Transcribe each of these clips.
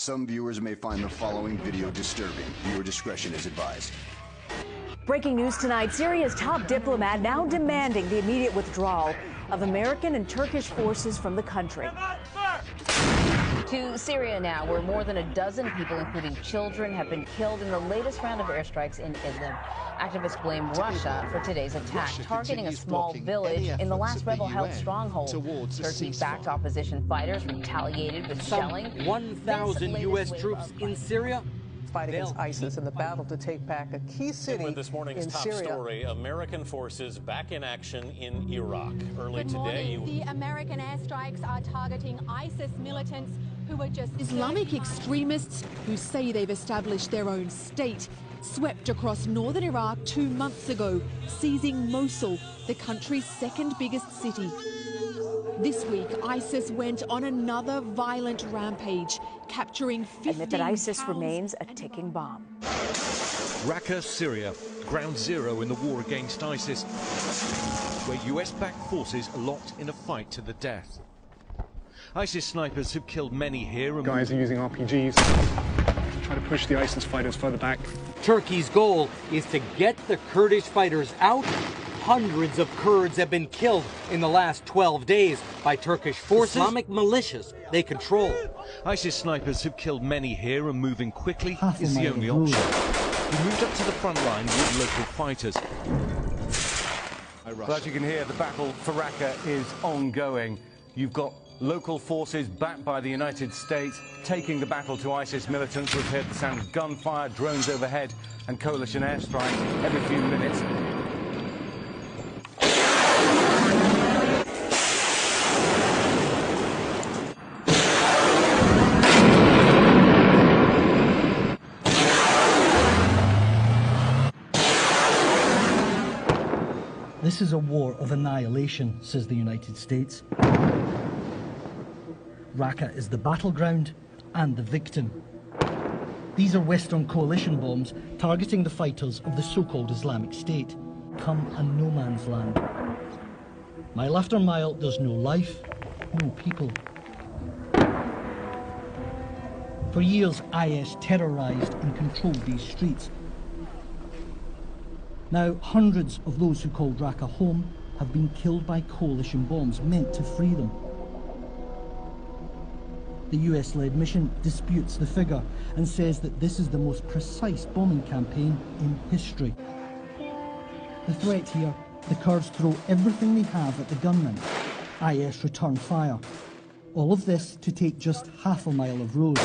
some viewers may find the following video disturbing. Viewer discretion is advised. Breaking news tonight, Syria's top diplomat now demanding the immediate withdrawal of American and Turkish forces from the country. To Syria now, where more than a dozen people, including children, have been killed in the latest round of airstrikes in Idlib. Activists blame Russia for today's attack, targeting a small village in the last rebel-held stronghold. Turkey-backed opposition fighters retaliated with shelling. 1,000 U.S. troops in Syria fight against ISIS in the battle to take back a key city with this morning's in top Syria. Story, American forces back in action in Iraq. Early Good today, morning. The American airstrikes are targeting ISIS militants who were just... Islamic extremists who say they've established their own state swept across northern Iraq 2 months ago, seizing Mosul, the country's second biggest city. This week, ISIS went on another violent rampage, capturing 15 Admit that ISIS towns remains a ticking bomb. Raqqa, Syria, ground zero in the war against ISIS, where US-backed forces are locked in a fight to the death. ISIS snipers have killed many here. And guys are using RPGs to try to push the ISIS fighters further back. Turkey's goal is to get the Kurdish fighters out. Hundreds of Kurds have been killed in the last 12 days by Turkish forces. Islamic militias they control. ISIS snipers have killed many here, and moving quickly is the only option. We moved up to the front line with local fighters. Well, as you can hear, the battle for Raqqa is ongoing. You've got local forces backed by the United States taking the battle to ISIS militants. We've heard the sound of gunfire, drones overhead, and coalition airstrikes every few minutes. This is a war of annihilation, says the United States. Raqqa is the battleground and the victim. These are Western coalition bombs targeting the fighters of the so-called Islamic State. Come a no man's land. Mile after mile, there's no life, no people. For years, IS terrorized and controlled these streets. Now, hundreds of those who called Raqqa home have been killed by coalition bombs meant to free them. The US-led mission disputes the figure and says that this is the most precise bombing campaign in history. The threat here, the Kurds throw everything they have at the gunmen. IS return fire. All of this to take just half a mile of road.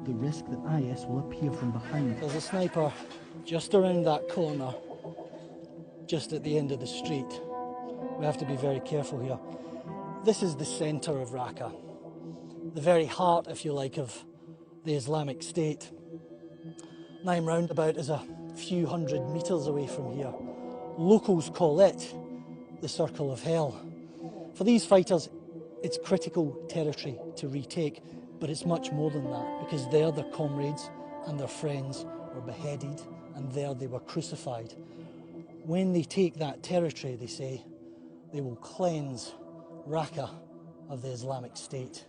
The risk that IS will appear from behind. There's a sniper just around that corner, just at the end of the street. We have to be very careful here. This is the centre of Raqqa, the very heart, if you like, of the Islamic State. Naim roundabout is a few hundred metres away from here. Locals call it the Circle of Hell. For these fighters, it's critical territory to retake. But it's much more than that, because there their comrades and their friends were beheaded, and there they were crucified. When they take that territory, they say, they will cleanse Raqqa of the Islamic State.